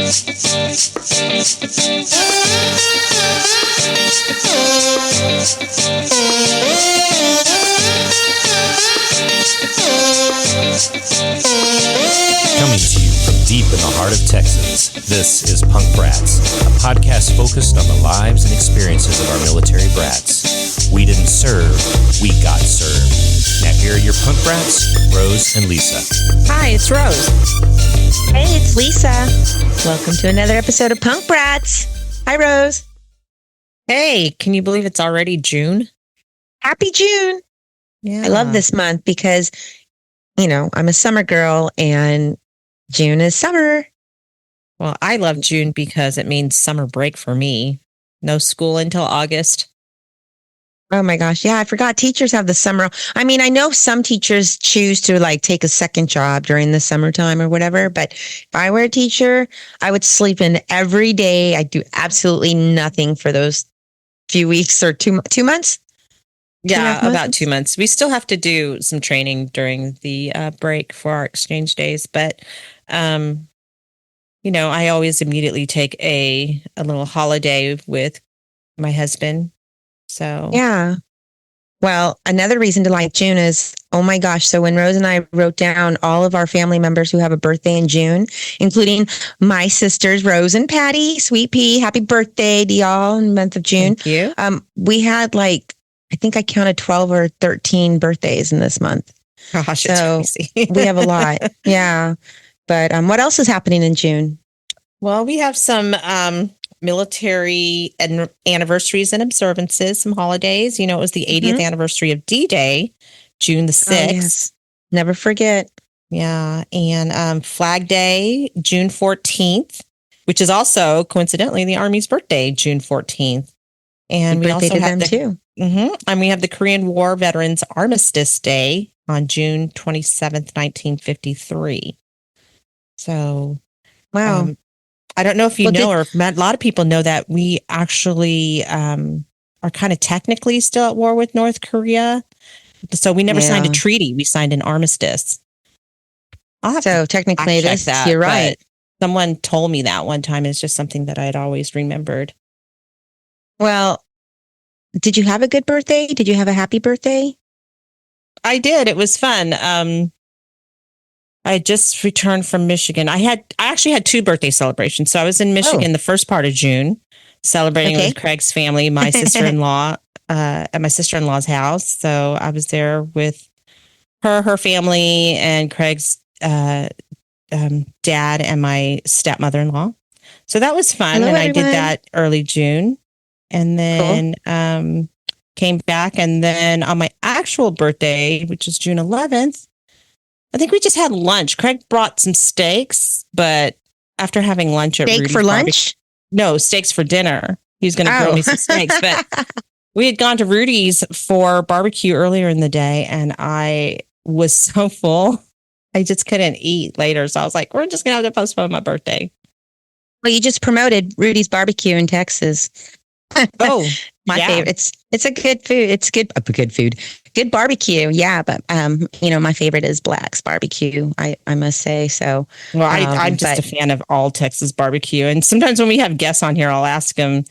Coming to you from deep in the heart of Texas, this is Punk Brats, a podcast focused on the lives and experiences of our military brats. We didn't serve, we got served. Now here are your Punk Brats, Rose and Lisa. Hi, it's Rose. Hey, it's Lisa. Welcome to another episode of Punk Brats. Hi, Rose. Hey, can you believe it's already June? Happy June. Yeah. I love this month because, you know, I'm a summer girl and June is summer. Well, I love June because it means summer break for me. No school until August. Oh my gosh. Yeah, I forgot teachers have the summer. I mean, I know some teachers choose to like take a second job during the summertime or whatever, but if I were a teacher, I would sleep in every day. I'd do absolutely nothing for those few weeks or 2 months. Yeah, about 2 months. We still have to do some training during the break for our exchange days, but you know, I always immediately take a little holiday with my husband. So yeah. Well, another reason to like June is, oh my gosh. So when Rose and I wrote down all of our family members who have a birthday in June, including my sisters, Rose and Patty, Sweet Pea, happy birthday to y'all in the month of June. Thank you. We had like, I think I counted 12 or 13 birthdays in this month. Gosh, so it's crazy. We have a lot. Yeah. But what else is happening in June? Well, we have some military anniversaries and observances, some holidays. You know, it was the 80th anniversary of D-Day, June the 6th. Oh, yes. Never forget. Yeah. And Flag Day, June 14th, which is also coincidentally the Army's birthday, June 14th. And we also have them too. And we have the Korean War Veterans Armistice Day on June 27th, 1953. So, wow. I don't know if you know, or if a lot of people know that we actually are kind of technically still at war with North Korea. So we never signed a treaty. We signed an armistice. So technically it is, you're right. Someone told me that one time. It's just something that I'd always remembered. Well, did you have a good birthday? Did you have a happy birthday? I did. It was fun. I just returned from Michigan. I actually had 2 birthday celebrations. So I was in Michigan the first part of June, celebrating with Craig's family, my sister-in-law, at my sister-in-law's house. So I was there with her family, and Craig's dad and my stepmother-in-law. So that was fun. Hello, and everyone. I did that early June. And then came back. And then on my actual birthday, which is June 11th, I think we just had lunch. Craig brought some steaks, but after having lunch at Rudy's for lunch? No, steaks for dinner. He was going to grill me some steaks, but we had gone to Rudy's for barbecue earlier in the day, and I was so full. I just couldn't eat later. So I was like, we're just going to have to postpone my birthday. Well, you just promoted Rudy's Barbecue in Texas. Oh, my favorite. It's a good food. It's good food. Good barbecue. Yeah, but you know, my favorite is Black's barbecue. I must say so. Well, I'm just a fan of all Texas barbecue, and sometimes when we have guests on here, I'll ask them,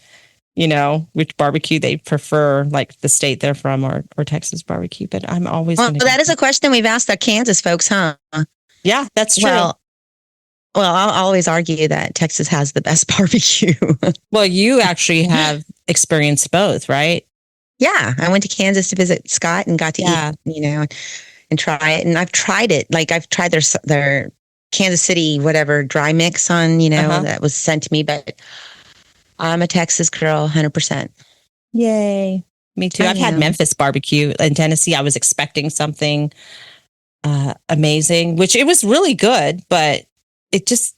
you know, which barbecue they prefer, like the state they're from, or Texas barbecue. But I'm always that is a question we've asked the Kansas folks, huh? Yeah, that's true. Well, I'll always argue that Texas has the best barbecue. Well, you actually have experienced both, right? Yeah. I went to Kansas to visit Scott and got to eat, you know, and try it. And I've tried it. Like I've tried their Kansas City, whatever, dry mix on, you know, that was sent to me. But I'm a Texas girl, 100%. Yay. Me too. I've had Memphis barbecue in Tennessee. I was expecting something amazing, which it was really good, but it just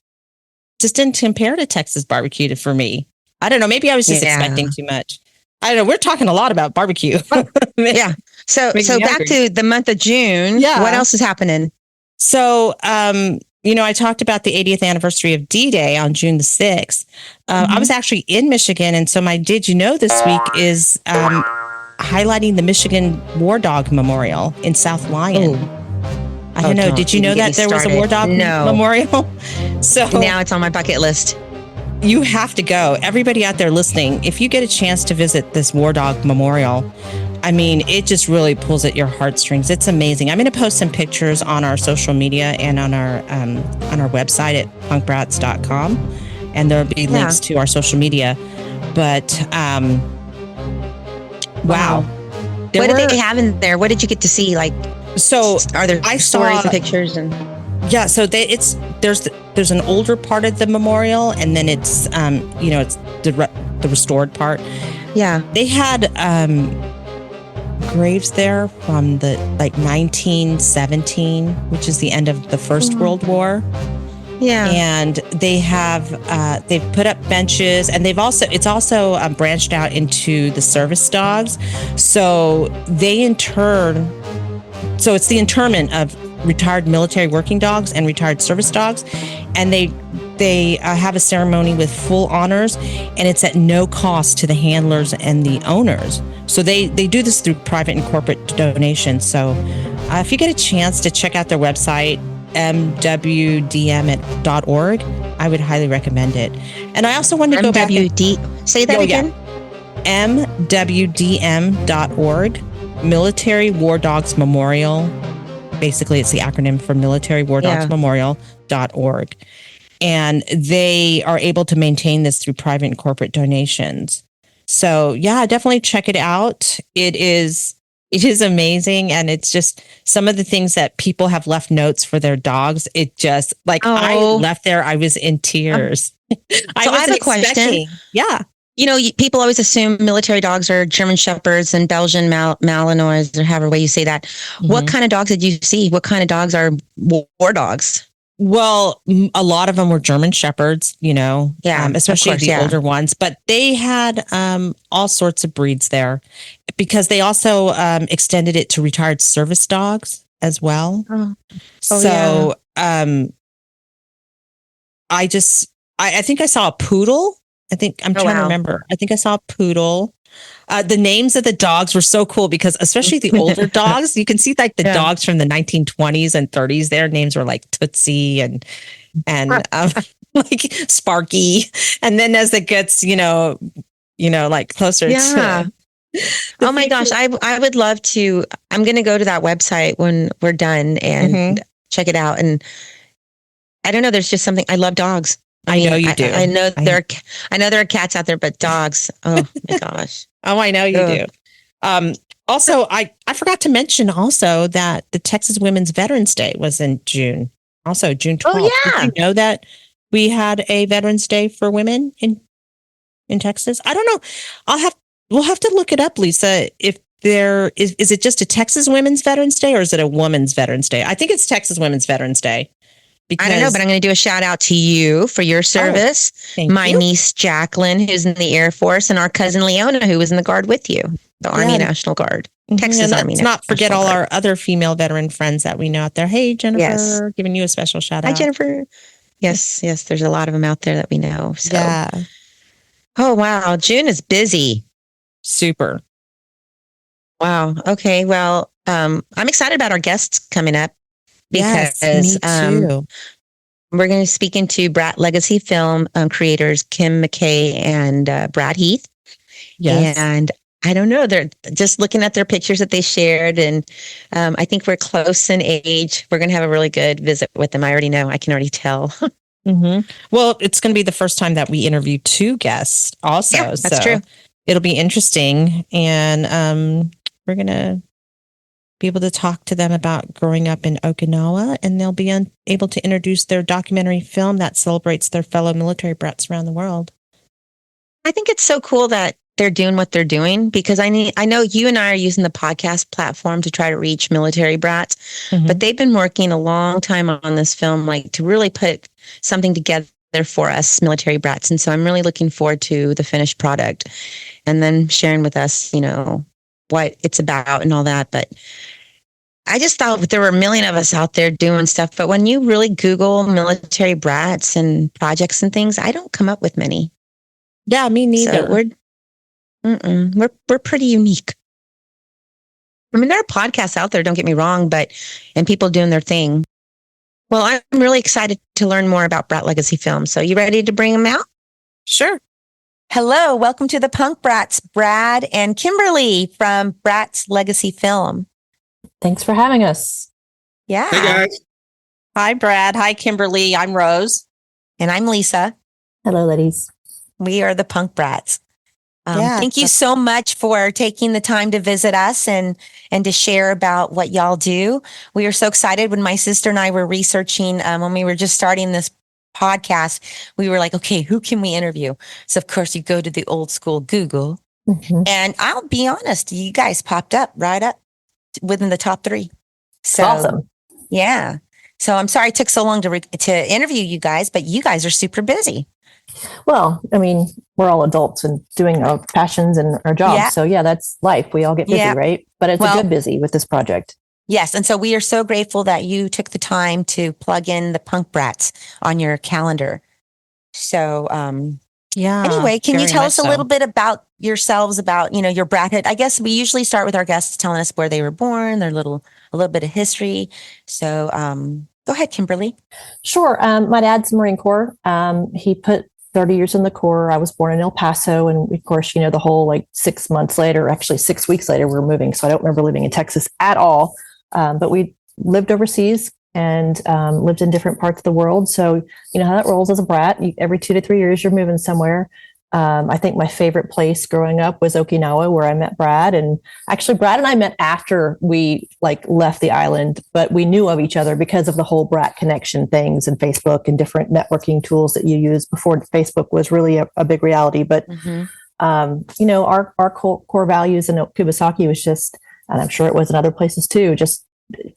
didn't compare to Texas barbecue for me. I don't know. Maybe I was just expecting too much. I don't know. We're talking a lot about barbecue. Yeah. So back to the month of June. Yeah. What else is happening? So, you know, I talked about the 80th anniversary of D-Day on June the 6th. I was actually in Michigan. And so my Did You Know this week is highlighting the Michigan War Dog Memorial in South Lyon. I don't know. Did you know that there was a War Dog Memorial? So now it's on my bucket list. You have to go. Everybody out there listening, if you get a chance to visit this War Dog Memorial, I mean, it just really pulls at your heartstrings. It's amazing. I'm going to post some pictures on our social media and on our website at punkbrats.com, and there'll be links to our social media. But wow. What did they have in there? What did you get to see? Like, so are there stories and pictures and? Yeah, so there's an older part of the memorial, and then it's it's the restored part. Yeah, they had graves there from the 1917, which is the end of the First World War. Yeah, and they have they've put up benches, and it's also branched out into the service dogs. So it's the interment of retired military working dogs and retired service dogs, and they have a ceremony with full honors, and it's at no cost to the handlers and the owners. So they do this through private and corporate donations. So if you get a chance to check out their website, mwdm.org, I would highly recommend it. And I also wanted to go back. Say that again. mwdm.org, Military War Dogs Memorial. Basically, it's the acronym for Military War Dogs Memorial.org. And they are able to maintain this through private and corporate donations. So yeah, definitely check it out. It is amazing. And it's just some of the things that people have left notes for their dogs. It just I left there, I was in tears. I have a question. Yeah. People always assume military dogs are German Shepherds and Belgian Malinois, or however way you say that. Mm-hmm. What kind of dogs did you see? What kind of dogs are war dogs? Well, a lot of them were German Shepherds, especially the older ones. But they had all sorts of breeds there, because they also extended it to retired service dogs as well. I think I saw a poodle. I'm trying to remember. I think I saw a poodle. The names of the dogs were so cool, because especially the older dogs, you can see dogs from the 1920s and 30s. Their names were like Tootsie and like Sparky. And then as it gets, closer to. Oh my gosh. I would love to. I'm going to go to that website when we're done and check it out. And I don't know. There's just something. I love dogs. I know you do. I know there are cats out there, but dogs. Oh my gosh. Oh, I know you do. Also, I forgot to mention also that the Texas Women's Veterans Day was in June. Also, June 12th. Oh yeah. Did you know that we had a Veterans Day for women in Texas? I don't know. We'll have to look it up, Lisa. If there is it just a Texas Women's Veterans Day, or is it a Women's Veterans Day? I think it's Texas Women's Veterans Day. I don't know, but I'm going to do a shout out to you for your service. My niece, Jacqueline, who's in the Air Force, and our cousin, Leona, who was in the Guard with you, the Army National Guard, Texas Army. Let's not forget all our other female veteran friends that we know out there. Hey, Jennifer, giving you a special shout out. Hi, Jennifer. Yes, there's a lot of them out there that we know. So. Yeah. Oh, wow. June is busy. Super. Wow. Okay. Well, I'm excited about our guests coming up. Because me too. We're going to be speaking to Brat Legacy Film creators Kim Mckay and Brad Heath. Yes. And I don't know, they're just looking at their pictures that they shared. And I think we're close in age. We're going to have a really good visit with them. I already know. I can already tell. Mm-hmm. Well, it's going to be the first time that we interview two guests also. Yeah, that's true. It'll be interesting. And we're going to be able to talk to them about growing up in Okinawa, and they'll be able to introduce their documentary film that celebrates their fellow military brats around the world. I think it's so cool that they're doing what they're doing, because I know you and I are using the podcast platform to try to reach military brats, but they've been working a long time on this film, to really put something together for us military brats. And so I'm really looking forward to the finished product and then sharing with us, what it's about and all that. But I just thought there were a million of us out there doing stuff. But when you really Google military brats and projects and things, I don't come up with many. Yeah, me neither. So we're pretty unique. I mean, there are podcasts out there, don't get me wrong, and people doing their thing. Well, I'm really excited to learn more about Brat Legacy Film. So you ready to bring them out? Sure. Hello, welcome to the Punk Brats, Brad and Kimberly from Brats Legacy Film. Thanks for having us. Yeah. Hey guys. Hi, Brad. Hi, Kimberly. I'm Rose. And I'm Lisa. Hello, ladies. We are the Punk Brats. Thank you so much for taking the time to visit us and to share about what y'all do. We are so excited when my sister and I were researching, when we were just starting this podcast, we were like, okay, who can we interview? So of course you go to the old school Google, and I'll be honest, you guys popped up right up within the top 3. So awesome. Yeah. So I'm sorry it took so long to interview you guys, but you guys are super busy. Well, I mean, we're all adults and doing our passions and our jobs. Yeah. So yeah, that's life. We all get busy, right? But it's a good busy with this project. Yes. And so we are so grateful that you took the time to plug in the Punk Brats on your calendar. So, anyway, can you tell us a little bit about yourselves, about, your brathood? I guess we usually start with our guests telling us where they were born, a little bit of history. So, go ahead, Kimberly. Sure. My dad's Marine Corps. He put 30 years in the Corps. I was born in El Paso. And of course, the whole 6 months later, actually 6 weeks later, we were moving. So I don't remember living in Texas at all. But we lived overseas and lived in different parts of the world. So you know how that rolls as a brat. Every 2 to 3 years, you're moving somewhere. I think my favorite place growing up was Okinawa, where I met Brad. And actually, Brad and I met after we left the island, but we knew of each other because of the whole Brat connection things and Facebook and different networking tools that you use before Facebook was really a big reality. But our core values in Kubasaki was just, and I'm sure it was in other places too, just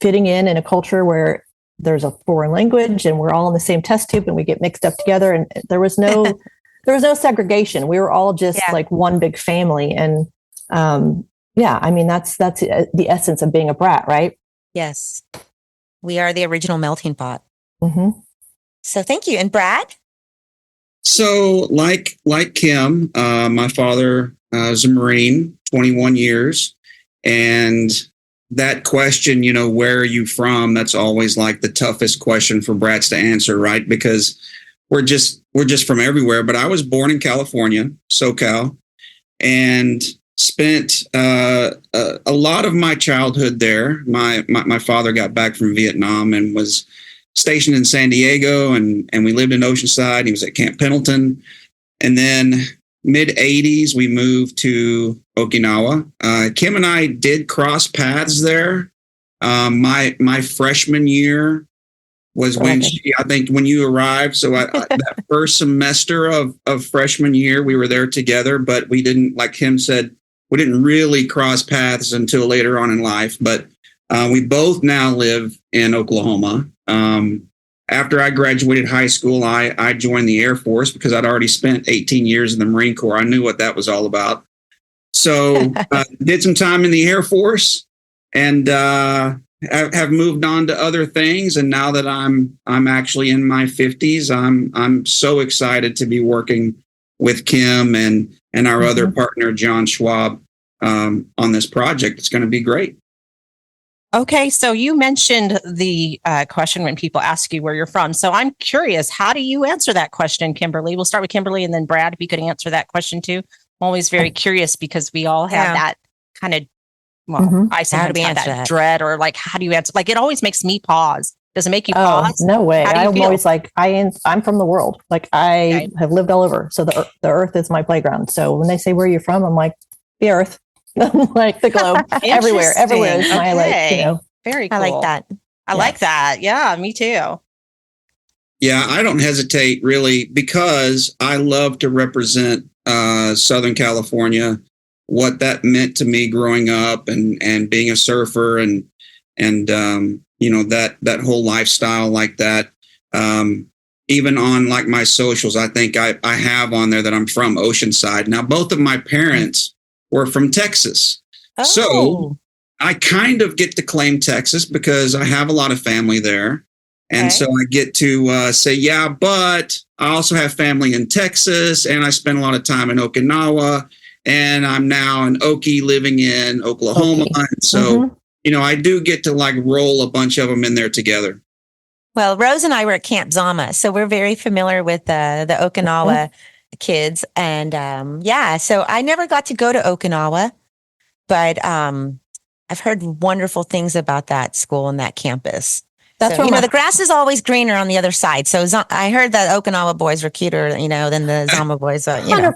fitting in a culture where there's a foreign language and we're all in the same test tube and we get mixed up together. And there was no segregation. We were all just like one big family. And I mean, that's the essence of being a brat, right? Yes. We are the original melting pot. Mm-hmm. So thank you. And Brad? So like Kim, my father is a Marine, 21 years. And that question, where are you from? That's always the toughest question for brats to answer, right? Because we're just from everywhere. But I was born in California, SoCal, and spent a lot of my childhood there. My father got back from Vietnam and was stationed in San Diego, and we lived in Oceanside. He was at Camp Pendleton. And then mid-'80s, we moved to Okinawa. Kim and I did cross paths there. My freshman year was when when you arrived. So that first semester of freshman year, we were there together, but we didn't, like Kim said, we didn't really cross paths until later on in life. But we both now live in Oklahoma. After I graduated high school, I joined the Air Force because I'd already spent 18 years in the Marine Corps. I knew what that was all about. So did some time in the Air Force and have moved on to other things. And now that I'm actually in my 50s, I'm so excited to be working with Kim and our other partner, John Schwab, on this project. It's going to be great. Okay, so you mentioned the question when people ask you where you're from. So I'm curious, how do you answer that question, Kimberly? We'll start with Kimberly and then Brad, if you could answer that question too. I'm always very curious because we all have that kind of, I sometimes have that dread or how do you answer? It always makes me pause. Does it make you pause? No way. I'm always I'm from the world. I have lived all over. So the earth is my playground. So when they say where you're from, I'm like, the earth. The globe. everywhere is my very cool. I like that. I like that. Yeah, me too. Yeah, I don't hesitate really because I love to represent Southern California, what that meant to me growing up and being a surfer and that whole lifestyle like that. Even on my socials, I think I have on there that I'm from Oceanside. Now, both of my parents were from Texas. Oh. So I kind of get to claim Texas because I have a lot of family there. And so I get to say, but I also have family in Texas and I spent a lot of time in Okinawa and I'm now in Okie living in Oklahoma. And so, I do get to roll a bunch of them in there together. Well, Rose and I were at Camp Zama, so we're very familiar with the Okinawa kids. And so I never got to go to Okinawa, but I've heard wonderful things about that school and that campus. That's So, the grass is always greener on the other side. So I heard that Okinawa boys were cuter, than the Zama boys. 100%.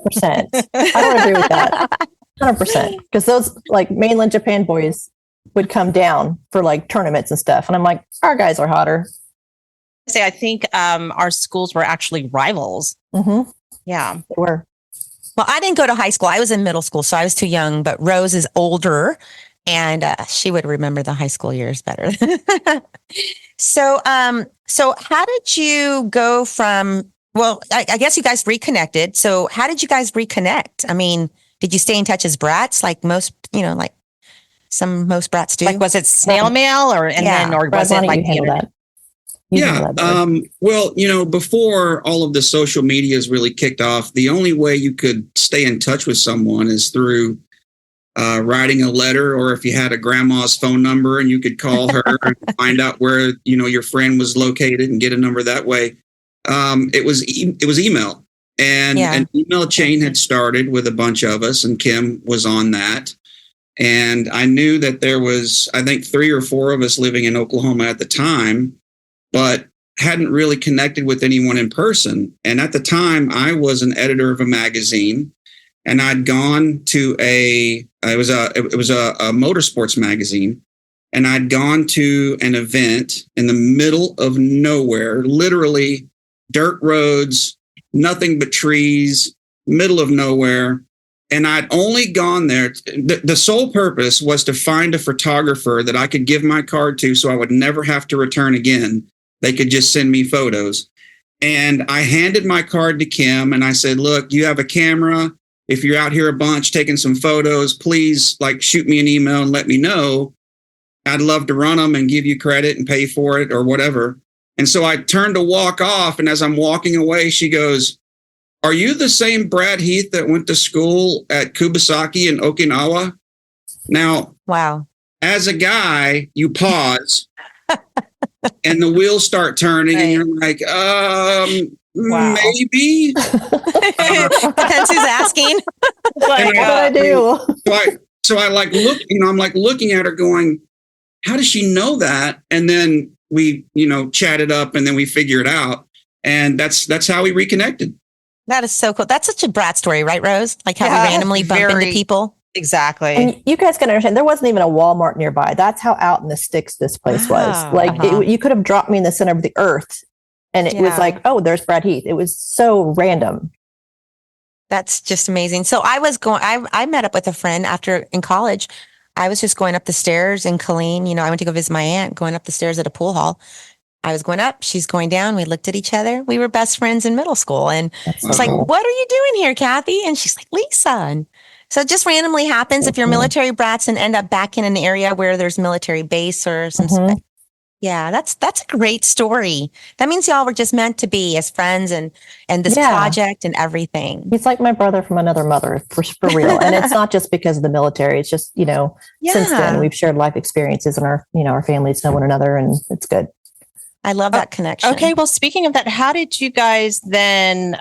I don't agree with that. 100%. Because those like mainland Japan boys would come down for like tournaments and stuff. And I'm like, our guys are hotter. I think our schools were actually rivals. Mm-hmm. Yeah. They were. Well, I didn't go to high school. I was in middle school, so I was too young. But Rose is older, and she would remember the high school years better. So how did you go from? Well, I guess you guys reconnected. So how did you guys reconnect? I mean, did you stay in touch as brats, like most, most brats do? Like, was it snail mail, or was it like the internet? Well, before all of the social medias really kicked off, the only way you could stay in touch with someone is through writing a letter, or if you had a grandma's phone number and you could call her and find out where, your friend was located and get a number that way. It was email, and an email chain had started with a bunch of us, and Kim was on that. And I knew that there was, I think, 3 or 4 of us living in Oklahoma at the time, but hadn't really connected with anyone in person. And at the time, I was an editor of a magazine, and I'd gone to it was a motorsports magazine, and I'd gone to an event in the middle of nowhere, literally dirt roads, nothing but trees, middle of nowhere. And I'd only gone there. The sole purpose was to find a photographer that I could give my card to, so I would never have to return again. They could just send me photos. And I handed my card to Kim, and I said, look, you have a camera. If you're out here a bunch taking some photos, please shoot me an email and let me know. I'd love to run them and give you credit and pay for it or whatever. And so I turned to walk off. And as I'm walking away, she goes, are you the same Brad Heath that went to school at Kubasaki in Okinawa? Now, wow. As a guy, you pause and the wheels start turning, right. And you're like, maybe. Depends who's asking. What do I do? So I look, I'm looking at her going, how does she know that? And then we, chatted up, and then we figure it out. And that's how we reconnected. That is so cool. That's such a Brat story, right, Rose? Like how we randomly bump into people. Exactly. And you guys can understand, there wasn't even a Walmart nearby. That's how out in the sticks this place was. You could have dropped me in the center of the earth, and it was like, oh, there's Brad Heath. It was so random. That's just amazing. So I met up with a friend in college. I was just going up the stairs in Killeen. I went to go visit my aunt, going up the stairs at a pool hall. I was going up, she's going down. We looked at each other. We were best friends in middle school. And it's like, what are you doing here, Kathy? And she's like, Lisa. And so it just randomly happens if you're military brats and end up back in an area where there's military base or some Yeah, that's a great story. That means y'all were just meant to be as friends and this project and everything. He's like my brother from another mother, for real. And it's not just because of the military. It's just, since then we've shared life experiences, and our families know one another, and it's good. I love that connection. Okay, well, speaking of that, how did you guys then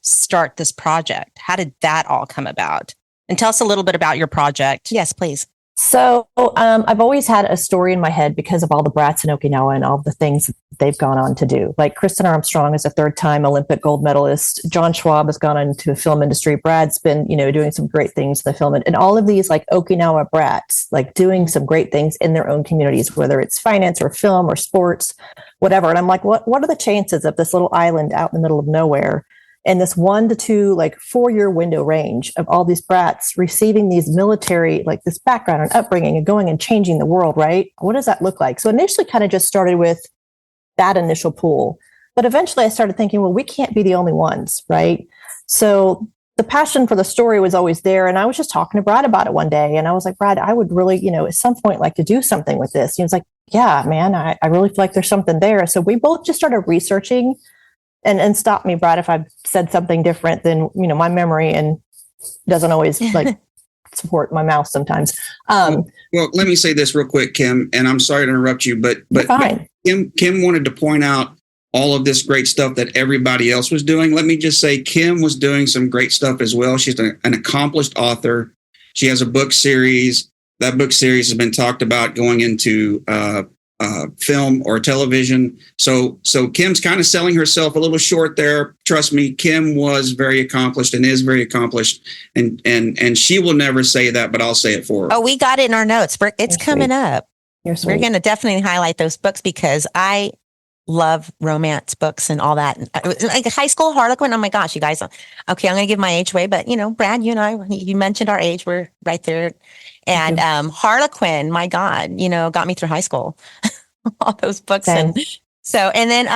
start this project? How did that all come about? And tell us a little bit about your project. Yes, please. So I've always had a story in my head because of all the brats in Okinawa and all the things they've gone on to do. Like Kristen Armstrong is a 3rd-time Olympic gold medalist. John Schwab has gone into the film industry. Brad's been, doing some great things in the film. And all of these Okinawa brats, doing some great things in their own communities, whether it's finance or film or sports, whatever. And I'm like, what are the chances of this little island out in the middle of nowhere, and this 1 to 2, 4-year window range of all these brats receiving these military, this background and upbringing and going and changing the world, right? What does that look like? So initially kind of just started with that initial pool. But eventually I started thinking, well, we can't be the only ones, right? So the passion for the story was always there. And I was just talking to Brad about it one day. And I was like, Brad, I would really, at some point like to do something with this. He was like, yeah, man, I really feel like there's something there. So we both just started researching. And stop me, Brad, if I've said something different than, my memory and doesn't always support my mouth sometimes. Well, let me say this real quick, Kim, and I'm sorry to interrupt you, but Kim wanted to point out all of this great stuff that everybody else was doing. Let me just say, Kim was doing some great stuff as well. She's an accomplished author. She has a book series. That book series has been talked about going into film or television. So Kim's kind of selling herself a little short there. Trust me, Kim was very accomplished and is very accomplished. And she will never say that, but I'll say it for her. Oh, we got it in our notes. It's You're coming sweet. up. You're sweet. We're going to definitely highlight those books because I love romance books and all that. Like high school Harlequin. Oh my gosh, you guys. Okay, I'm going to give my age away, but Brad, you and I, you mentioned our age. We're right there. And Harlequin, my God, got me through high school. All those books. Same. And then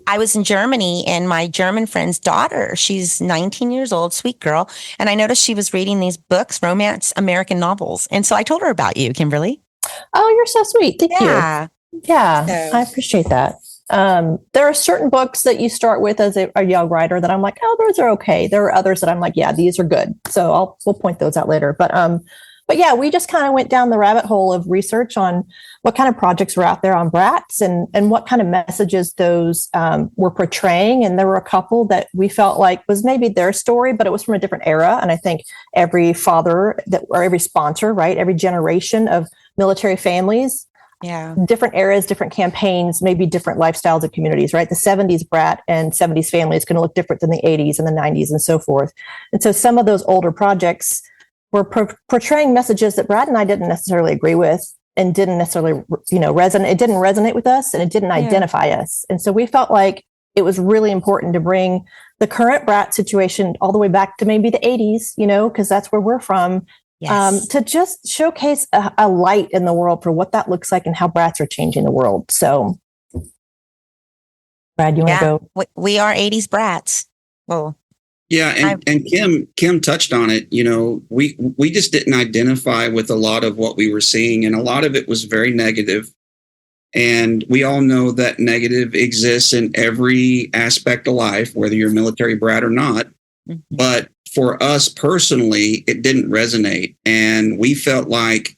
I was in Germany and my German friend's daughter, she's 19 years old, sweet girl. And I noticed she was reading these books, romance American novels. And so I told her about you, Kimberly. Oh, you're so sweet. Thank you. Yeah, So- I appreciate that. There are certain books that you start with as a young writer that I'm like, oh, those are okay. There are others that I'm like, yeah, these are good. So we'll point those out later. But yeah, we just kind of went down the rabbit hole of research on what kind of projects were out there on Brats and what kind of messages those were portraying. And there were a couple that we felt like was maybe their story, but it was from a different era. And I think every father or every sponsor, right, every generation of military families, different eras, different campaigns, maybe different lifestyles of communities, right? The 70s Brat and 70s family is going to look different than the 80s and the 90s and so forth. And so some of those older projects were portraying messages that Brad and I didn't necessarily agree with and didn't necessarily, resonate. It didn't resonate with us and it didn't identify us. And so we felt like it was really important to bring the current Brat situation all the way back to maybe the 80s, because that's where we're from. Yes. To just showcase a light in the world for what that looks like and how Brats are changing the world. So, Brad, you want to go? We are 80s Brats. Well, yeah, and Kim touched on it. We just didn't identify with a lot of what we were seeing, and a lot of it was very negative. And we all know that negative exists in every aspect of life, whether you're a military brat or not. Mm-hmm. But for us personally, it didn't resonate. And we felt like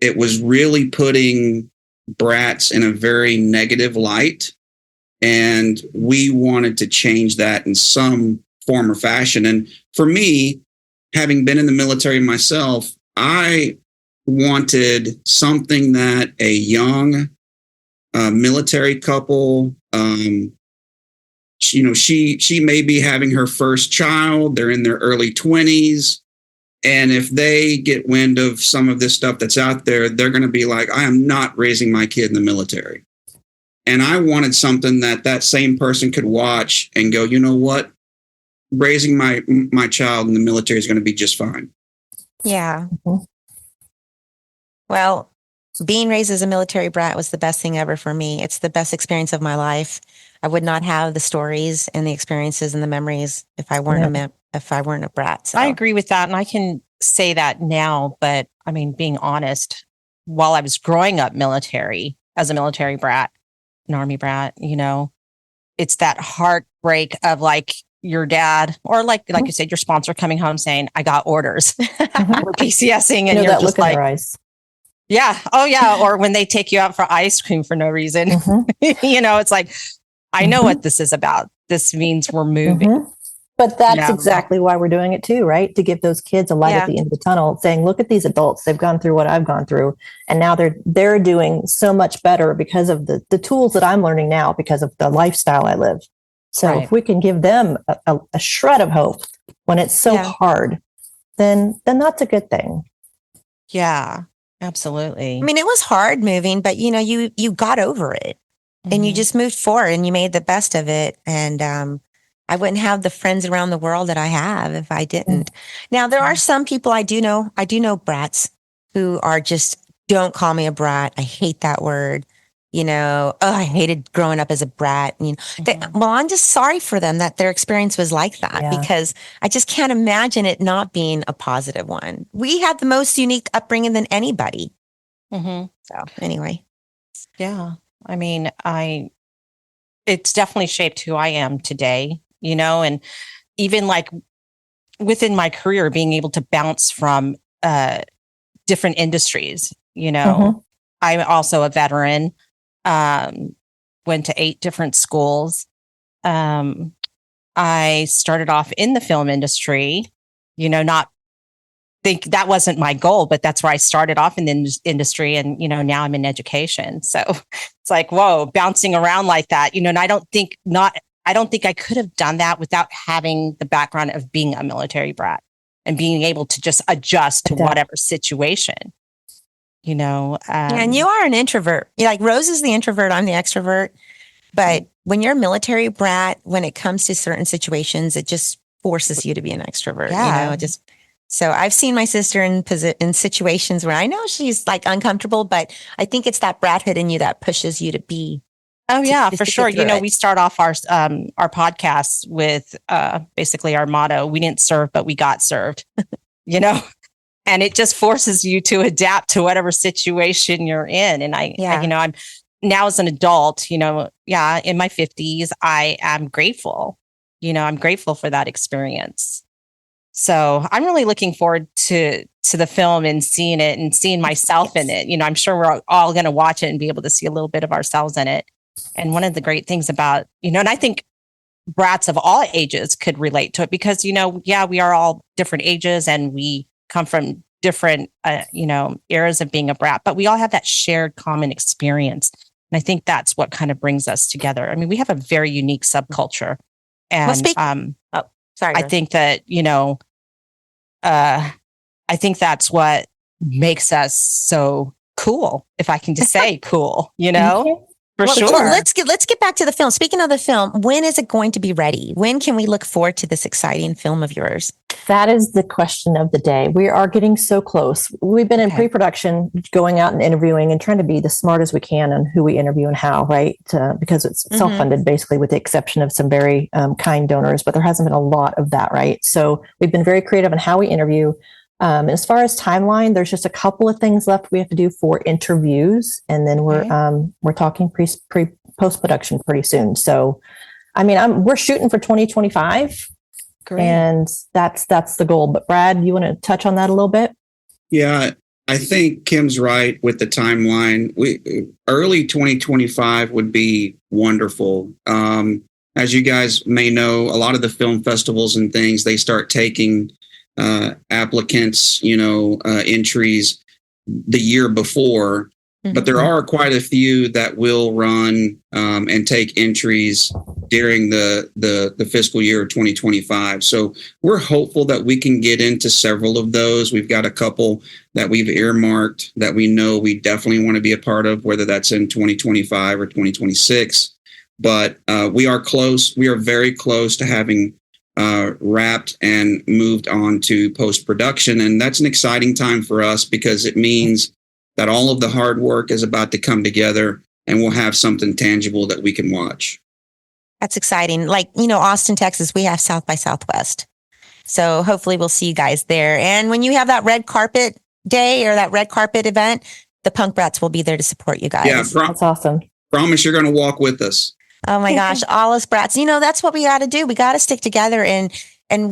it was really putting brats in a very negative light. And we wanted to change that in some form or fashion. And for me, having been in the military myself, I wanted something that a young military couple, she may be having her first child. They're in their early 20s. And if they get wind of some of this stuff that's out there, they're going to be like, I am not raising my kid in the military. And I wanted something that same person could watch and go, you know what? Raising my child in the military is going to be just fine. Yeah. Mm-hmm. Well, being raised as a military brat was the best thing ever for me. It's the best experience of my life. I would not have the stories and the experiences and the memories if I weren't a brat. So. I agree with that. And I can say that now, but I mean, being honest, while I was growing up military, as a military brat, an Army brat, it's that heartbreak of like your dad or like you said, your sponsor coming home saying, I got orders. We're PCSing and you're that just look in their eyes. Yeah. Oh yeah. Or when they take you out for ice cream for no reason, it's like, I know what this is about. This means we're moving. Mm-hmm. But that's exactly why we're doing it too, right? To give those kids a light at the end of the tunnel, saying, look at these adults. They've gone through what I've gone through. And now they're doing so much better because of the tools that I'm learning now, because of the lifestyle I live. So if we can give them a shred of hope when it's so hard, then that's a good thing. Yeah, absolutely. I mean, it was hard moving, but you got over it and you just moved forward and you made the best of it. And I wouldn't have the friends around the world that I have if I didn't. Now, there are some people I do know brats who are just, don't call me a brat. I hate that word. I hated growing up as a brat. Well, I'm just sorry for them that their experience was like that because I just can't imagine it not being a positive one. We had the most unique upbringing than anybody. Mm-hmm. So anyway. Yeah. I mean, it's definitely shaped who I am today, and even like within my career, being able to bounce from different industries, I'm also a veteran. went to 8 different schools. I started off in the film industry, not think that wasn't my goal, but that's where I started off in the industry. And, now I'm in education. So it's like, whoa, bouncing around like that, and I don't think I could have done that without having the background of being a military brat and being able to just adjust to whatever situation, and you are an introvert. You're like Rose is the introvert. I'm the extrovert. But when you're a military brat, when it comes to certain situations, it just forces you to be an extrovert. Yeah. So I've seen my sister in situations where I know she's like uncomfortable, but I think it's that brathood in you that pushes you to be. Oh yeah, for sure. We start off our podcast with basically our motto: "We didn't serve, but we got served." And it just forces you to adapt to whatever situation you're in. And I'm now as an adult, in my 50s, I am grateful. I'm grateful for that experience. So I'm really looking forward to the film and seeing it and seeing myself in it. I'm sure we're all going to watch it and be able to see a little bit of ourselves in it. And one of the great things about, and I think brats of all ages could relate to it because, we are all different ages and we come from different, eras of being a brat, but we all have that shared common experience. And I think that's what kind of brings us together. I mean, we have a very unique subculture. And sorry, I think that, I think that's what makes us so cool, if I can just say cool, For sure. Well, let's get back to the film. Speaking of the film, when is it going to be ready? When can we look forward to this exciting film of yours? That is the question of the day. We are getting so close. We've been in pre-production, going out and interviewing and trying to be the smart as we can on who we interview and how, right? Because it's self-funded, basically, with the exception of some very kind donors, but there hasn't been a lot of that, right? So we've been very creative in how we interview. As far as timeline, there's just a couple of things left we have to do for interviews, and then we're talking post-production pretty soon. So, I mean, we're shooting for 2025. Great. And that's the goal. But Brad, you want to touch on that a little bit? Yeah, I think Kim's right with the timeline. Early 2025 would be wonderful. As you guys may know, a lot of the film festivals and things, they start taking applicants, entries the year before. But there are quite a few that will run and take entries during the fiscal year of 2025. So we're hopeful that we can get into several of those. We've got a couple that we've earmarked that we know we definitely want to be a part of, whether that's in 2025 or 2026. But we are close. We are very close to having wrapped and moved on to post-production. And that's an exciting time for us because it means that all of the hard work is about to come together and we'll have something tangible that we can watch. That's exciting. Like, Austin, Texas, we have South by Southwest. So hopefully we'll see you guys there. And when you have that red carpet day or that red carpet event, the Punk Brats will be there to support you guys. Yeah, that's awesome. Promise you're going to walk with us. Oh my gosh, all us brats. That's what we got to do. We got to stick together and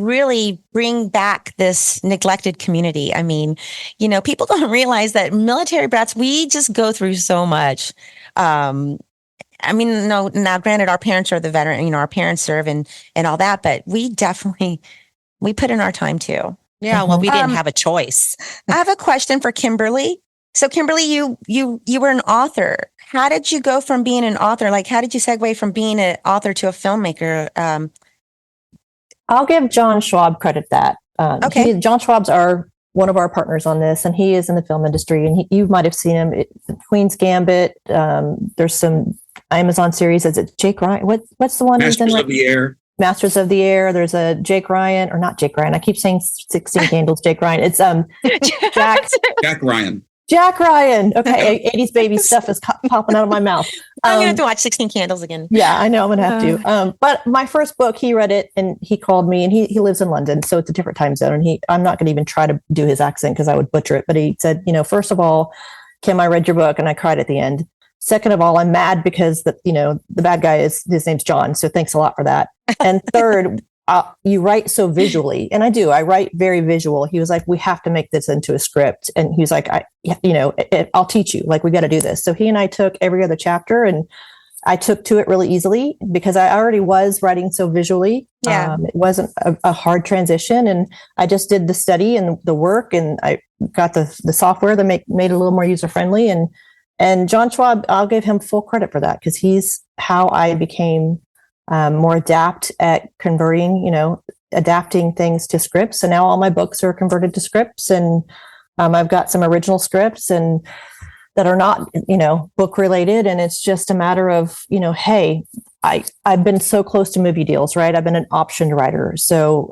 really bring back this neglected community. I mean, people don't realize that military brats, we just go through so much. Now granted, our parents are the veteran, our parents serve and all that, but we put in our time too. Yeah. Well, we didn't have a choice. I have a question for Kimberly. So Kimberly, you were an author. How did you go from being an author? Like, how did you segue from being an author to a filmmaker? I'll give John Schwab credit that. Okay. John Schwab's one of our partners on this, and he is in the film industry. And you might have seen him. Queen's Gambit. There's some Amazon series. Is it Jake Ryan? What's the one? Masters of the Air. Masters of the Air. There's a Jake Ryan, or not Jake Ryan. I keep saying 16 Candles. Jake Ryan. It's Jack Ryan. Jack Ryan. Okay, 80s baby stuff is popping out of my mouth. I'm going to have to watch 16 Candles again. Yeah, I know. I'm going to have to. But my first book, he read it and he called me, and he lives in London, so it's a different time zone. And I'm not going to even try to do his accent because I would butcher it. But he said, first of all, Kim, I read your book and I cried at the end. Second of all, I'm mad because the bad guy his name's John. So thanks a lot for that. And third, you write so visually, and I do. I write very visual. He was like, we have to make this into a script, and he was like, I'll teach you. Like, we got to do this. So he and I took every other chapter and I took to it really easily because I already was writing so visually. Yeah. It wasn't a hard transition, and I just did the study and the work, and I got the software that made it a little more user friendly. And John Schwab, I'll give him full credit for that because he's how I became more adept at converting, adapting things to scripts. And now all my books are converted to scripts, and I've got some original scripts and that are not, book related. And it's just a matter of, hey, I've been so close to movie deals, right? I've been an optioned writer. So,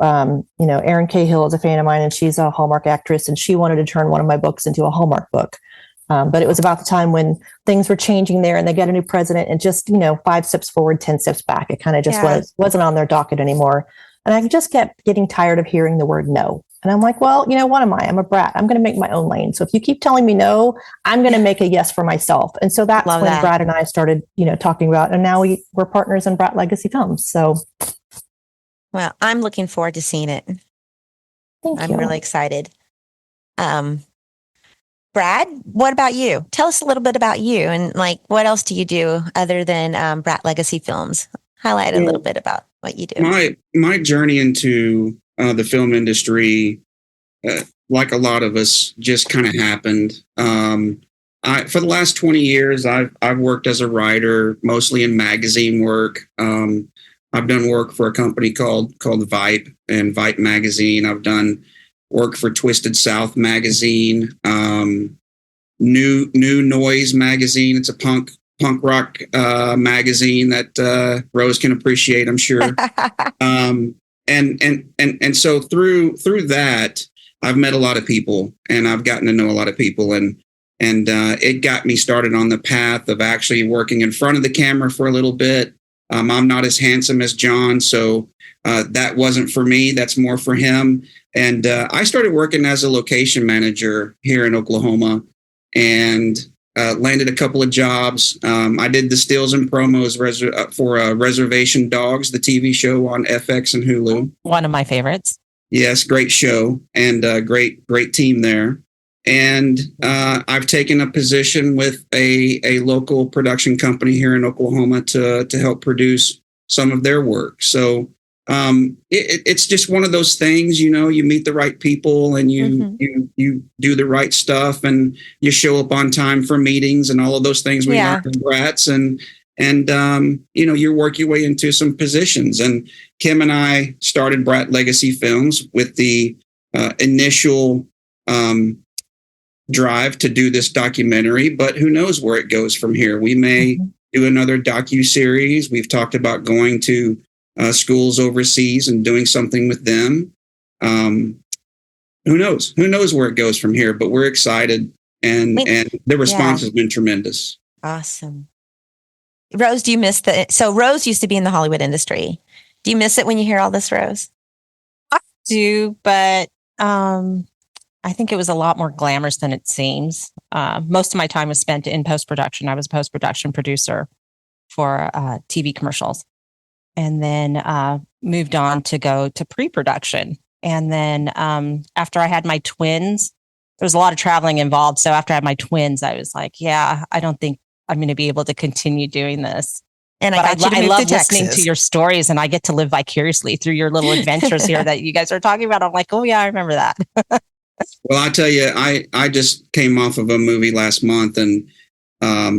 Erin Cahill is a fan of mine, and she's a Hallmark actress, and she wanted to turn one of my books into a Hallmark book. But it was about the time when things were changing there, and they get a new president, and just, 5 steps forward, 10 steps back. It kind of just wasn't on their docket anymore. And I just kept getting tired of hearing the word no. And I'm like, well, what am I? I'm a brat. I'm going to make my own lane. So if you keep telling me no, I'm going to make a yes for myself. And so that's when Brad and I started, talking about, and now we're partners in Brat Legacy Films. So. Well, I'm looking forward to seeing it. I'm really excited. Brad, what about you? Tell us a little bit about you and what else do you do other than Brat Legacy Films? Highlight a little bit about what you do. My journey into the film industry, like a lot of us, just kind of happened. For the last 20 years, I've worked as a writer, mostly in magazine work. I've done work for a company called Vipe and Vipe Magazine. I've done work for Twisted South Magazine, New Noise Magazine. It's a punk rock magazine that Rose can appreciate, I'm sure. And so through that, I've met a lot of people, and I've gotten to know a lot of people, and it got me started on the path of actually working in front of the camera for a little bit. I'm not as handsome as John, so that wasn't for me. That's more for him. And I started working as a location manager here in Oklahoma, and landed a couple of jobs. I did the stills and promos for Reservation Dogs, the TV show on FX and Hulu. One of my favorites. Yes, great show, and great team there. And I've taken a position with a local production company here in Oklahoma to help produce some of their work. So it's just one of those things, you meet the right people, and you do the right stuff, and you show up on time for meetings and all of those things we learned in Brats, and you work your way into some positions. And Kim and I started Brat Legacy Films with the initial drive to do this documentary, but who knows where it goes from here. We may do another docu-series. We've talked about going to schools overseas and doing something with them. Who knows where it goes from here, but we're excited, and the response has been tremendous. Awesome. Rose, do you miss so Rose used to be in the Hollywood industry. Do you miss it when you hear all this, Rose? I do, but I think it was a lot more glamorous than it seems. Most of my time was spent in post-production. I was a post-production producer for TV commercials, and then moved on to go to pre-production. And then after I had my twins, there was a lot of traveling involved. So after I had my twins, I was like, I don't think I'm going to be able to continue doing this. And I love listening to your stories, and I get to live vicariously through your little adventures here that you guys are talking about. I'm like, oh yeah, I remember that. Well, I tell you, I just came off of a movie last month, and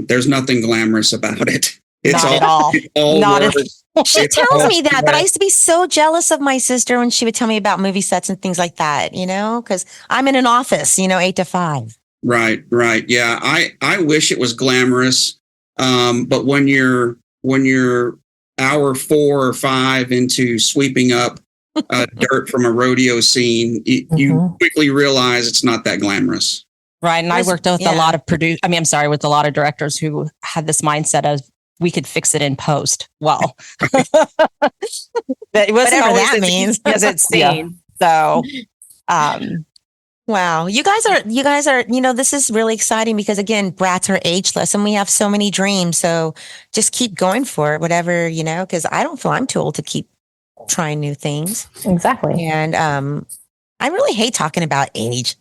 there's nothing glamorous about it. It's not at all. Not at all. She tells me that, but I used to be so jealous of my sister when she would tell me about movie sets and things like that, because I'm in an office, 8 to 5. Right. Yeah. I wish it was glamorous. But when you're hour 4 or 5 into sweeping up dirt from a rodeo scene, you quickly realize it's not that glamorous. Right. And I worked with a lot of with a lot of directors who had this mindset of, we could fix it in post. Well, it wasn't whatever always that means, as it's seen. So, wow, you guys are, this is really exciting because again, brats are ageless and we have so many dreams. So just keep going for it, whatever, because I don't feel I'm too old to keep trying new things. Exactly. And I really hate talking about age.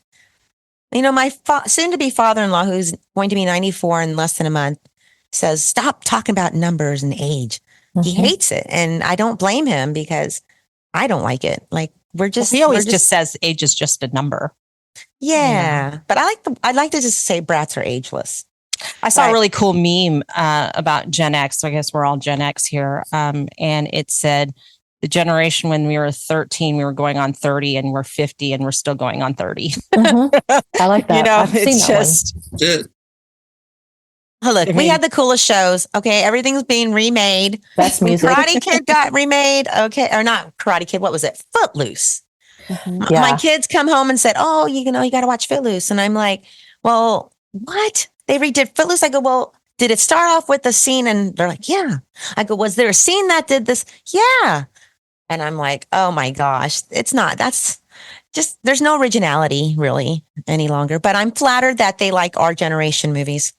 My soon to be father-in-law, who's going to be 94 in less than a month, says, stop talking about numbers and age. He hates it. And I don't blame him because I don't like it. Like he always just says age is just a number. Yeah. But I'd like to just say brats are ageless. I saw a really cool meme about Gen X. So I guess we're all Gen X here. And it said the generation when we were 13, we were going on 30, and we're 50 and we're still going on 30. I like that. I've it's just. Oh, look, we had the coolest shows. Okay. Everything's being remade. Best music. Karate Kid got remade. Okay. Or not Karate Kid. What was it? Footloose. Yeah. My kids come home and said, oh, you got to watch Footloose. And I'm like, well, what? They redid Footloose. I go, well, did it start off with the scene? And they're like, yeah. I go, was there a scene that did this? Yeah. And I'm like, oh my gosh, it's not. That's just, there's no originality really any longer. But I'm flattered that they like our generation movies.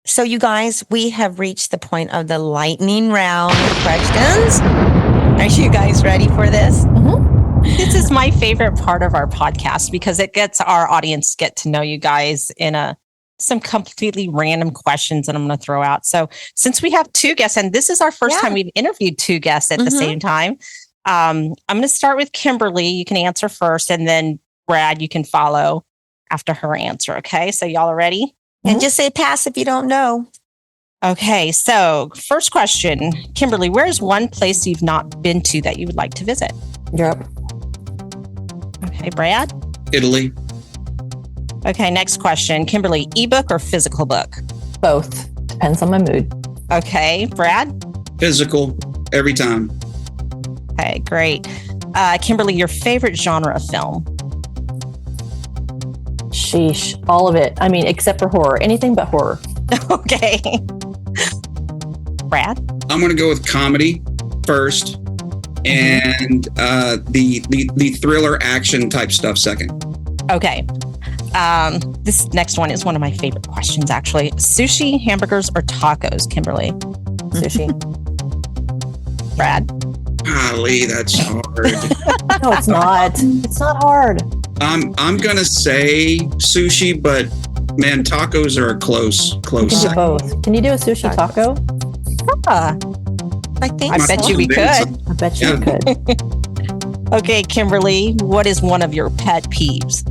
So you guys, we have reached the point of the lightning round questions. Are you guys ready for this? Mm-hmm. This is my favorite part of our podcast because it gets our audience get to know you guys in some completely random questions that I'm going to throw out. So since we have two guests, and this is our first time we've interviewed two guests at the same time, I'm going to start with Kimberly. You can answer first, and then Brad, you can follow after her answer. Okay. So y'all are ready? And just say pass if you don't know. Okay. So first question, Kimberly, where is one place you've not been to that you would like to visit? Europe. Okay. Brad? Italy. Okay. Next question, Kimberly, ebook or physical book? Both. Depends on my mood. Okay. Brad? Physical every time. Okay. Great. Kimberly, your favorite genre of film? Sheesh, all of it. I mean, except for horror. Anything but horror. Okay. Brad? I'm going to go with comedy first, and the thriller action type stuff second. Okay. This next one is one of my favorite questions, actually. Sushi, hamburgers, or tacos, Kimberly? Sushi. Brad? Golly, that's hard. No, it's not. It's not hard. I'm gonna say sushi, but man, tacos are a close You can do second. both. Can you do a sushi taco? I bet you we could. I bet you we could. Okay, Kimberly, what is one of your pet peeves?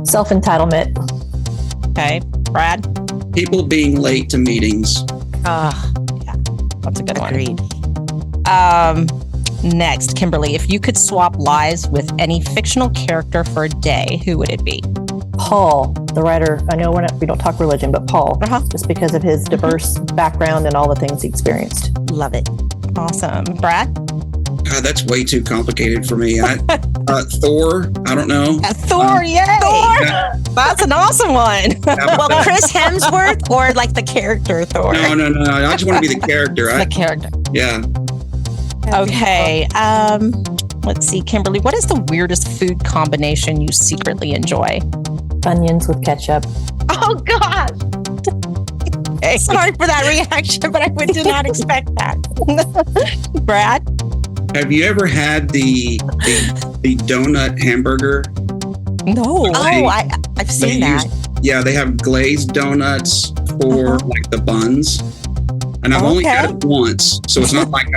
Self-entitlement. Okay, Brad? People being late to meetings. Yeah, that's a good Agreed. one. Next, Kimberly, if you could swap lives with any fictional character for a day, who would it be? Paul, the writer. I know we don't talk religion, but Paul, just because of his diverse background and all the things he experienced. Love it. Awesome. Brad? God, that's way too complicated for me. Thor, I don't know. Thor, yay! Thor! That's an awesome one. Well, Chris Hemsworth or like the character Thor? No. I just want to be the character. The character. Yeah. Okay. Let's see, Kimberly, what is the weirdest food combination you secretly enjoy? Onions with ketchup. Oh, gosh. Okay. Sorry for that reaction, but I did not expect that. Brad? Have you ever had the donut hamburger? No. I've seen that. They have glazed donuts for like the buns. And I've only had it once, so it's not like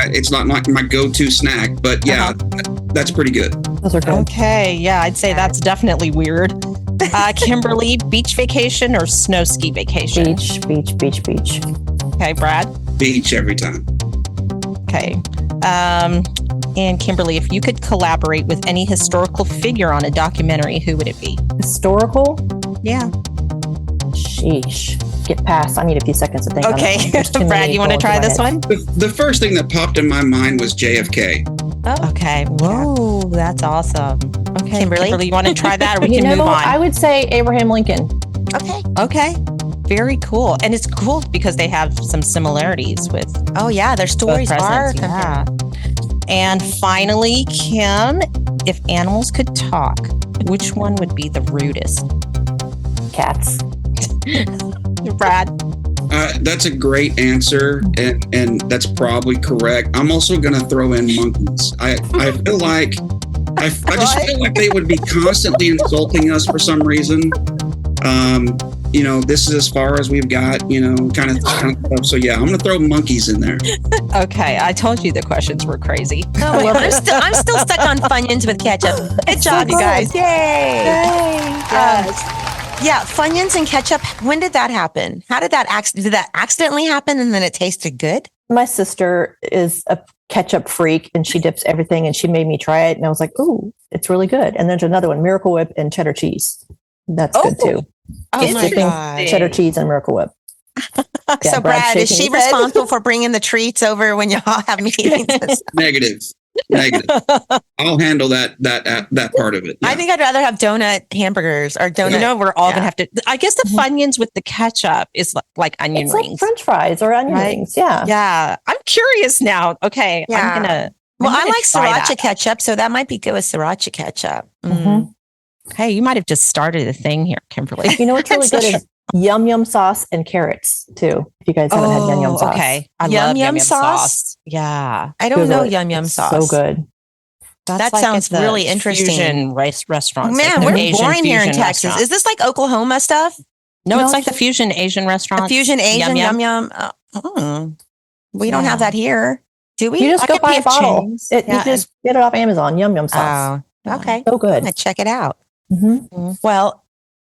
my go-to snack. But that's pretty good. Those are good. Okay, yeah, I'd say that's definitely weird. Kimberly, beach vacation or snow ski vacation? Beach. Okay, Brad? Beach every time. Okay. And Kimberly, if you could collaborate with any historical figure on a documentary, who would it be? Historical? Yeah. Sheesh. Get past. I need a few seconds to think. Okay. Brad, you want to try this one? The first thing that popped in my mind was JFK. Oh. Okay. Whoa, that's awesome. Okay, Kimberly, you want to try that, or we can move on? I would say Abraham Lincoln. Okay. Very cool. And it's cool because they have some similarities with their stories are. Yeah. And finally, Kim, if animals could talk, which one would be the rudest? Cats. Brad? That's a great answer, and that's probably correct. I'm also going to throw in monkeys. I feel like I just feel like they would be constantly insulting us for some reason. this is as far as we've got, kind of stuff. So yeah, I'm going to throw monkeys in there. Okay, I told you the questions were crazy. Oh, well, I'm still stuck on Funyuns with ketchup. Good job, you guys. Yay. Yeah, Funyuns and ketchup. When did that happen? How did that accidentally happen and then it tasted good? My sister is a ketchup freak and she dips everything and she made me try it. And I was like, ooh, it's really good. And there's another one, Miracle Whip and cheddar cheese. That's good too. Oh my God. Cheddar cheese and Miracle Whip. Yeah, so Brad, is she responsible for bringing the treats over when y'all have meetings? Negative. I'll handle that part of it. Yeah. I think I'd rather have donut hamburgers or donut. We're all gonna have to. I guess the Funyuns with the ketchup is like onion rings, like French fries or onion rings. Yeah, yeah. I'm curious now. Okay, yeah. I like sriracha ketchup, so that might be good with sriracha ketchup. Mm-hmm. Hey, you might have just started a thing here, Kimberly. You know what's really good is yum yum sauce and carrots too. If you guys haven't had yum yum sauce, okay, I love yum sauce. Yeah, I don't know yum yum sauce. So good. That sounds really interesting. Fusion restaurants. Man, like we're boring here in Texas. Is this like Oklahoma stuff? No, it's like the fusion Asian restaurant. Fusion Asian yum yum. We don't have that here, do we? You just go buy a bottle. You just get it off Amazon. Yum yum sauce. Oh, okay. So good. I'm gonna check it out. Mm-hmm. Well,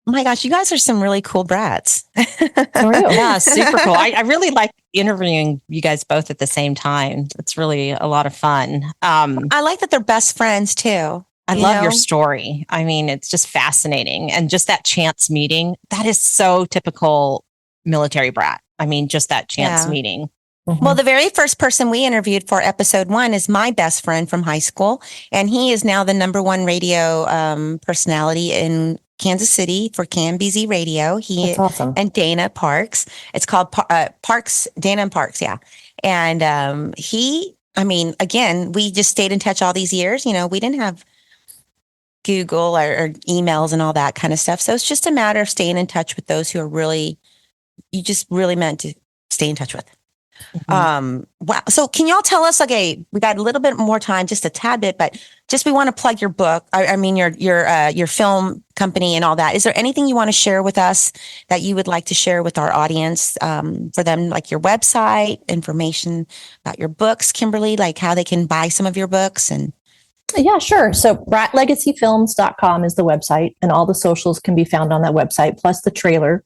my gosh, you guys are some really cool brats. Yeah, super cool. I really like interviewing you guys both at the same time. It's really a lot of fun. I like that they're best friends too. I love your story. I mean, it's just fascinating. And just that chance meeting, that is so typical military brat. I mean, just that chance meeting. Mm-hmm. Well, the very first person we interviewed for episode 1 is my best friend from high school. And he is now the #1 radio personality in Kansas City for KMBZ Radio. That's awesome. And Dana Parks. It's called Parks, Dana and Parks. Yeah. And again, we just stayed in touch all these years. We didn't have Google or emails and all that kind of stuff. So it's just a matter of staying in touch with those who are you just really meant to stay in touch with. Mm-hmm. Wow. So can y'all tell us, okay, we got a little bit more time, just a tad bit, but we want to plug your book. Your film company and all that. Is there anything you want to share with us that you would like to share with our audience, for them, like your website, information about your books, Kimberly, like how they can buy some of your books? And yeah, sure. So bratlegacyfilms.com is the website, and all the socials can be found on that website, plus the trailer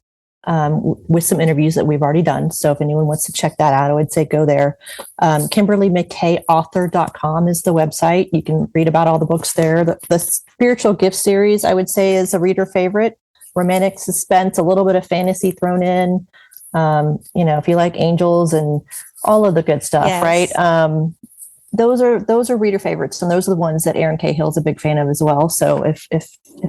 with some interviews that we've already done. So if anyone wants to check that out, I would say go there. KimberlyMckayAuthor.com is the website. You can read about all the books there. The Spiritual Gift series, I would say, is a reader favorite. Romantic suspense, a little bit of fantasy thrown in. If you like angels and all of the good stuff, right? Those are reader favorites, and those are the ones that Aaron Cahill's a big fan of as well. So if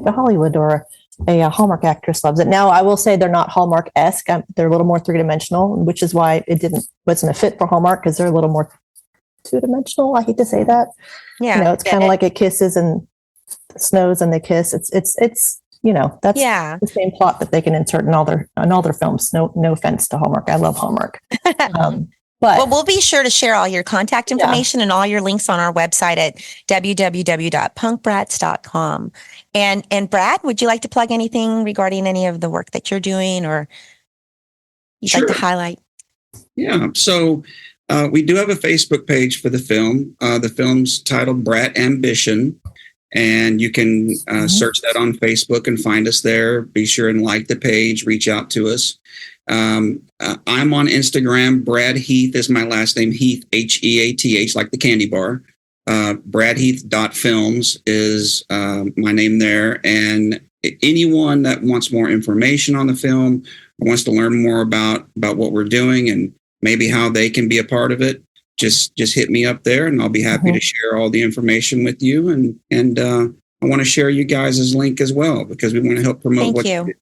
a Hollywood or a Hallmark actress loves it. Now, I will say they're not Hallmark-esque. They're a little more three-dimensional, which is why it wasn't a fit for Hallmark, because they're a little more two-dimensional. I hate to say that. Yeah, it's kind of like it kisses and snows and they kiss. It's that's the same plot that they can insert in all their films. No offense to Hallmark. I love Hallmark. But we'll be sure to share all your contact information and all your links on our website at www.punkbrats.com. And Brad, would you like to plug anything regarding any of the work that you're doing, or you'd like to highlight? Yeah. So we do have a Facebook page for the film. The film's titled Brat Ambition, and you can search that on Facebook and find us there. Be sure and like the page, reach out to us. I'm on Instagram. Brad Heath is my last name. Heath, Heath, like the candy bar. BradHeath.films is my name there. And anyone that wants more information on the film, wants to learn more about what we're doing and maybe how they can be a part of it, just hit me up there, and I'll be happy to share all the information with you. And I want to share you guys' link as well, because we want to help promote what you do.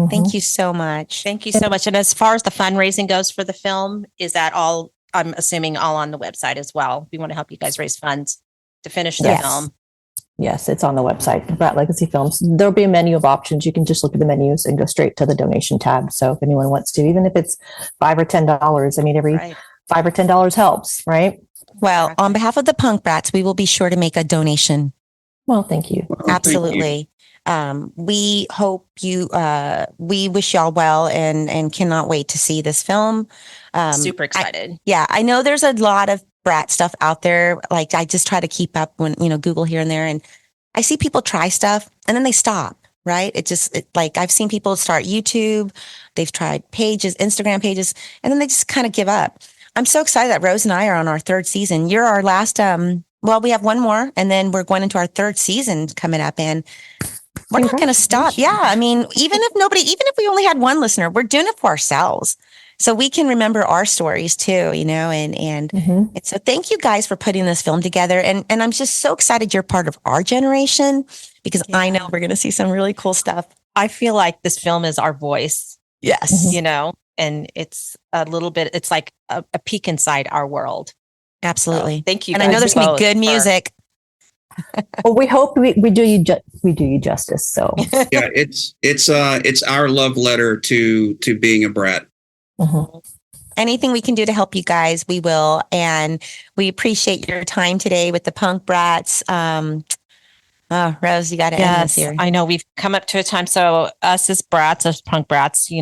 Thank you so much. Thank you so much. And as far as the fundraising goes for the film, is that all, I'm assuming, all on the website as well? We want to help you guys raise funds to finish the film. Yes, it's on the website, Brat Legacy Films. There'll be a menu of options. You can just look at the menus and go straight to the donation tab. So if anyone wants to, even if it's $5 or $10, I mean, every $5 or $10 helps, right? Well, on behalf of the Punk Brats, we will be sure to make a donation. Well, thank you. Absolutely. Thank you. We hope you, we wish y'all well and cannot wait to see this film. Super excited. I know there's a lot of Brat stuff out there. Like I just try to keep up when, Google here and there. And I see people try stuff and then they stop, right? Like I've seen people start YouTube. They've tried pages, Instagram pages, and then they just kind of give up. I'm so excited that Rose and I are on our third season. You're our last, we have one more and then we're going into our third season coming up and we're not going to stop. Yeah. I mean, even if we only had one listener, we're doing it for ourselves. So we can remember our stories too, and so thank you guys for putting this film together. And I'm just so excited you're part of our generation because I know we're going to see some really cool stuff. I feel like this film is our voice. Yes. And it's a little bit, it's like a peek inside our world. Absolutely. So, thank you. And I know there's going to be good music. Well, we hope we do you justice. So yeah, it's our love letter to being a brat. Mm-hmm. Anything we can do to help you guys, we will. And we appreciate your time today with the Punk Brats. Rose, you got to end this here. I know we've come up to a time. So us as Brats, as Punk Brats, we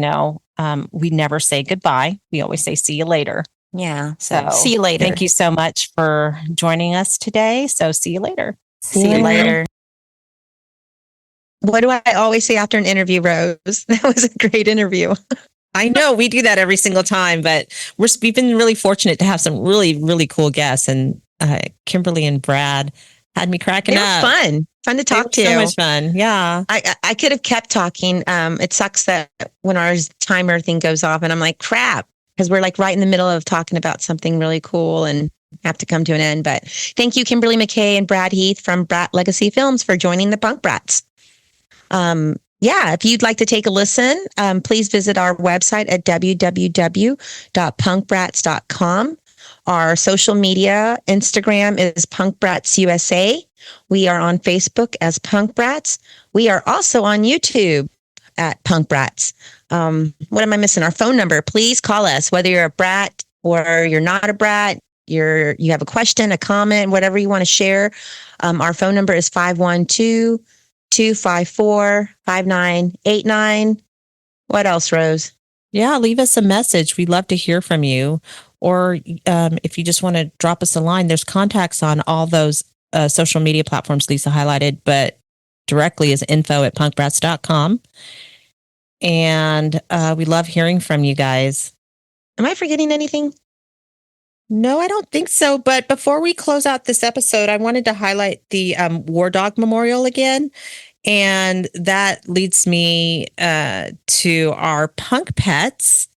never say goodbye. We always say see you later. Yeah. So see you later. Thank you so much for joining us today. So see you later. See you later. What do I always say after an interview, Rose? That was a great interview. I know we do that every single time, but we've been really fortunate to have some really, really cool guests. And Kimberly and Brad had me cracking up. Fun to talk to. So much fun. Yeah. I could have kept talking. It sucks that when our timer thing goes off and I'm like, crap, because we're like right in the middle of talking about something really cool and have to come to an end. But thank you, Kimberly, Mckay, and Brad Heath from Brat Legacy Films for joining the Punk Brats. If you'd like to take a listen, please visit our website at www.punkbrats.com. Our social media, Instagram is Punk Brats USA. We are on Facebook as Punk Brats. We are also on YouTube at Punk Brats. What am I missing? Our phone number. Please call us, whether you're a brat or you're not a brat. You have a question, a comment, whatever you want to share. Our phone number is 512-254-5989. What else, Rose? Yeah, leave us a message. We'd love to hear from you. Or if you just want to drop us a line, there's contacts on all those social media platforms Lisa highlighted, but directly is info@punkbrats.com. And we love hearing from you guys. Am I forgetting anything? No, I don't think so. But before we close out this episode, I wanted to highlight the War Dog Memorial again. And that leads me to our punk pets,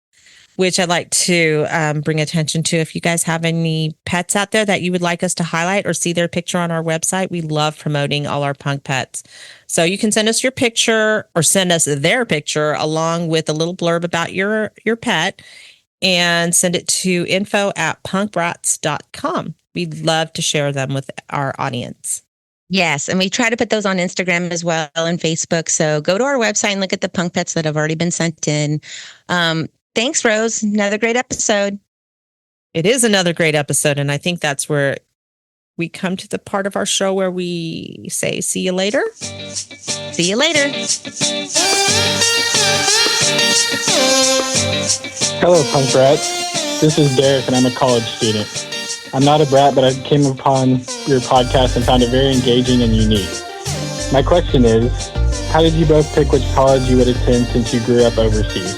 which I'd like to bring attention to. If you guys have any pets out there that you would like us to highlight or see their picture on our website, we love promoting all our punk pets. So you can send us your picture or send us their picture along with a little blurb about your pet and send it to info@punkbrats.com. We'd love to share them with our audience. Yes, and we try to put those on Instagram as well and Facebook. So go to our website and look at the punk pets that have already been sent in. Thanks, Rose. Another great episode. It is another great episode, and I think that's where we come to the part of our show where we say, see you later. See you later. Hello, Punk Brats. This is Derek, and I'm a college student. I'm not a brat, but I came upon your podcast and found it very engaging and unique. My question is, how did you both pick which college you would attend since you grew up overseas?